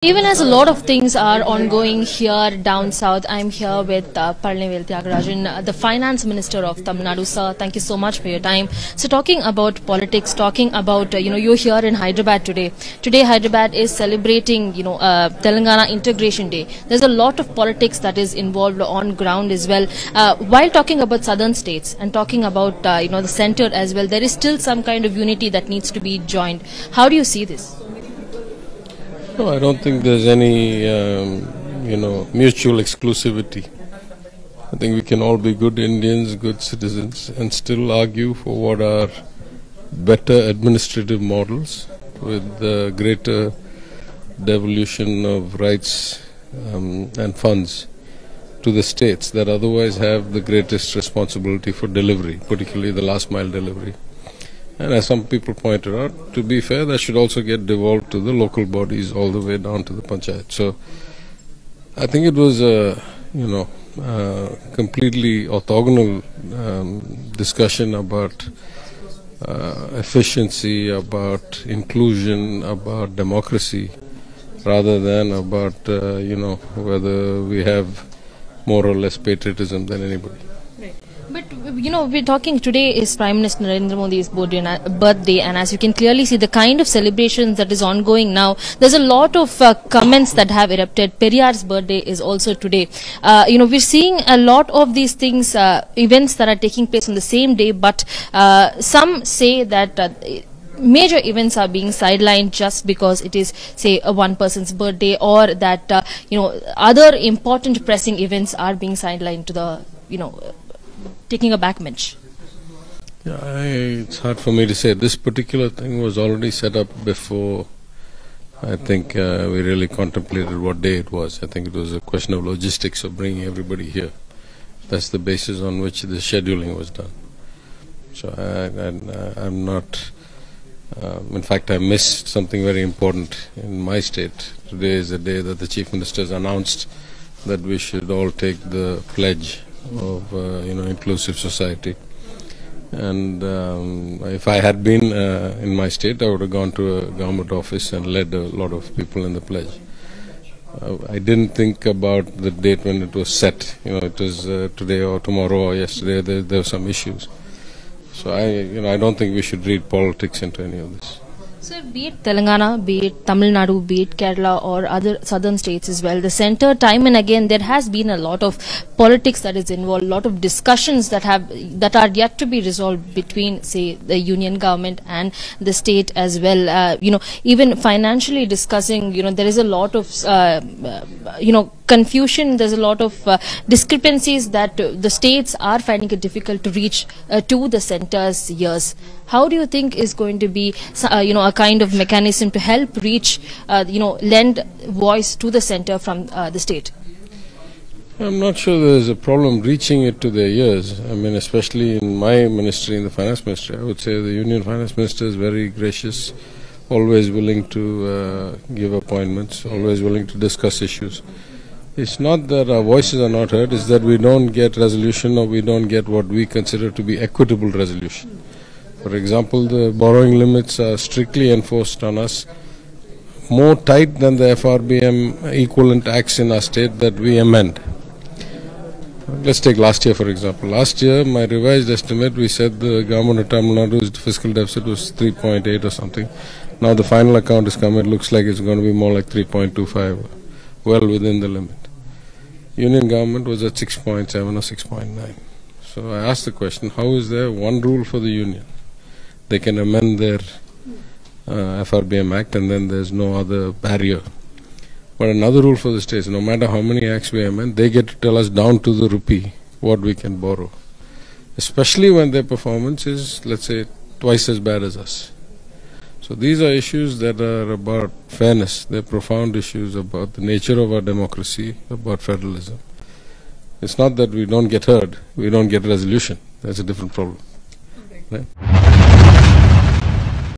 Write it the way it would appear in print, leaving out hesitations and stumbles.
Even as a lot of things are ongoing here down south, I'm here with Palanivel Thiagarajan, the Finance Minister of Tamil Nadu. Sir, thank you so much for your time. So talking about politics, talking about, you're here in Hyderabad today. Today Hyderabad is celebrating, Telangana Integration Day. There's a lot of politics that is involved on ground as well. While talking about southern states and talking about, the center as well, there is still some kind of unity that needs to be joined. How do you see this? No, I don't think there's any, mutual exclusivity. I think we can all be good Indians, good citizens, and still argue for what are better administrative models with greater devolution of rights and funds to the states that otherwise have the greatest responsibility for delivery, particularly the last mile delivery. And as some people pointed out, to be fair, that should also get devolved to the local bodies all the way down to the panchayat. So I think it was a, completely orthogonal discussion about efficiency, about inclusion, about democracy, rather than about, whether we have more or less patriotism than anybody. But, we're talking today is Prime Minister Narendra Modi's birthday, and as you can clearly see, the kind of celebrations that is ongoing now, there's a lot of comments that have erupted. Periyar's birthday is also today. We're seeing a lot of these things, events that are taking place on the same day, but some say that major events are being sidelined just because it is, say, one person's birthday, or that, other important pressing events are being sidelined to the, taking a backbench. Yeah, it's hard for me to say. This particular thing was already set up before I think we really contemplated what day it was. I think it was a question of logistics of bringing everybody here. That's the basis on which the scheduling was done. So I'm not... in fact, I missed something very important in my state. Today is the day that the Chief Minister has announced that we should all take the pledge of inclusive society, and if I had been in my state, I would have gone to a government office and led a lot of people in the pledge. I didn't think about the date when it was set. It was today or tomorrow or yesterday. There were some issues, so I don't think we should read politics into any of this. So be it Telangana, be it Tamil Nadu, be it Kerala or other southern states as well, the center, time and again, there has been a lot of politics that is involved, a lot of discussions that are yet to be resolved between, say, the union government and the state as well. Even financially discussing, there is a lot of, confusion, there's a lot of discrepancies that the states are finding it difficult to reach to the center's ears. How do you think is going to be, a kind of mechanism to help reach, lend voice to the center from the state? I'm not sure there's a problem reaching it to their ears. I mean, especially in my ministry, in the Finance Ministry, I would say the Union Finance Minister is very gracious, always willing to give appointments, always willing to discuss issues. It's not that our voices are not heard, it's that we don't get resolution, or we don't get what we consider to be equitable resolution. For example, the borrowing limits are strictly enforced on us, more tight than the FRBM equivalent acts in our state that we amend. Let's take last year, for example. Last year, my revised estimate, we said the government of Tamil Nadu's fiscal deficit was 3.8 or something. Now the final account is coming, it looks like it's going to be more like 3.25, well within the limit. Union government was at 6.7 or 6.9. So I asked the question, how is there one rule for the union? They can amend their FRBM Act and then there's no other barrier. But another rule for the states, no matter how many acts we amend, they get to tell us down to the rupee what we can borrow. Especially when their performance is, let's say, twice as bad as us. So these are issues that are about fairness. They're profound issues about the nature of our democracy, about federalism. It's not that we don't get heard, we don't get resolution. That's a different problem. Right?